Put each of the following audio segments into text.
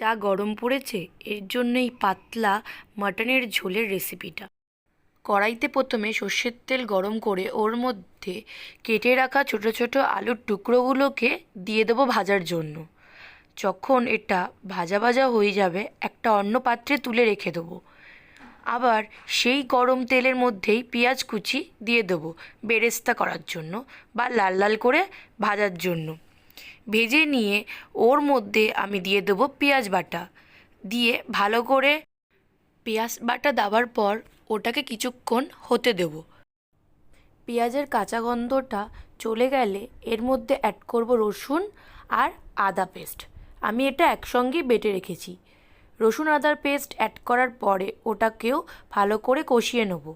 যা গরম পড়েছে এর জন্যই পাতলা মাটনের ঝোলের রেসিপিটা। কড়াইতে প্রথমে সর্ষের তেল গরম করে ওর মধ্যে কেটে রাখা ছোট ছোট আলুর টুকরোগুলোকে দিয়ে দেবো ভাজার জন্য। যখন এটা ভাজা ভাজা হয়ে যাবে একটা অন্য পাত্রে তুলে রেখে দেবো। আবার সেই গরম তেলের মধ্যেই পেঁয়াজ কুচি দিয়ে দেবো বেরেস্তা করার জন্য বা লাল লাল করে ভাজার জন্য। ভেজে নিয়ে ওর মধ্যে আমি দিয়ে দেবো পেঁয়াজ বাটা, দিয়ে ভালো করে পেঁয়াজ বাটা দেওয়ার পর ওটাকে কিছুক্ষণ হতে দেব। পেঁয়াজের কাঁচা গন্ধটা চলে গেলে এর মধ্যে অ্যাড করব রসুন আর আদা পেস্ট। আমি এটা একসঙ্গেই বেটে রেখেছি। রসুন আদার পেস্ট অ্যাড করার পরে ওটাকেও ভালো করে কষিয়ে নেব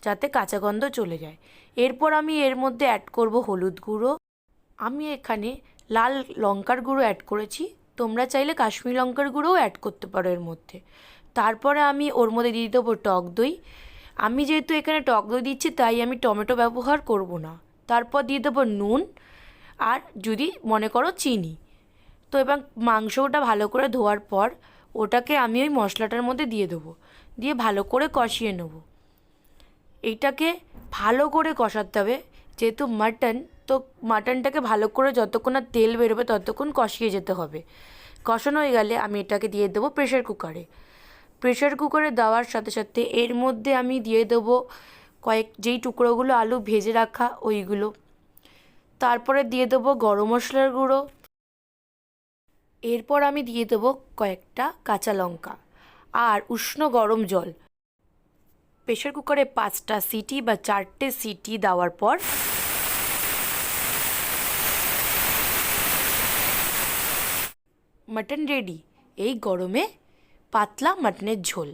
যাতে কাঁচা গন্ধ চলে যায়। এরপর আমি এর মধ্যে অ্যাড করব হলুদ গুঁড়ো। আমি এখানে লাল লঙ্কার গুঁড়ো অ্যাড করেছি, তোমরা চাইলে কাশ্মীরি লঙ্কার গুঁড়োও অ্যাড করতে পারো এর মধ্যে। তারপরে আমি ওর মধ্যে দিয়ে দেবো টক দই। আমি যেহেতু এখানে টক দই দিচ্ছি তাই আমি টমেটো ব্যবহার করব না। তারপর দিয়ে দেবো নুন আর যদি মনে করো চিনি। তো এবার মাংসটা ভালো করে ধোয়ার পর ওটাকে আমি ওই মশলাটার মধ্যে দিয়ে দেবো, দিয়ে ভালো করে কষিয়ে নেব। এইটাকে ভালো করে কষাতে হবে, যেহেতু মাটন, তো মাটনটাকে ভালো করে যতক্ষণ না তেল বেরোবে ততক্ষণ কষিয়ে যেতে হবে। কষানো হয়ে গেলে আমি এটাকে দিয়ে দেবো প্রেশার কুকারে। প্রেশার কুকারে দেওয়ার সাথে সাথে এর মধ্যে আমি দিয়ে দেবো যেই টুকরোগুলো আলু ভেজে রাখা ওইগুলো। তারপরে দিয়ে দেবো গরম মশলার গুঁড়ো। এরপর আমি দিয়ে দেবো কয়েকটা কাঁচা লঙ্কা আর উষ্ণ গরম জল। প্রেশার কুকারে 5টা সিটি বা 4টে সিটি দেওয়ার পর মাটন রেডি। এই গরমে পাতলা মাটনের ঝোল।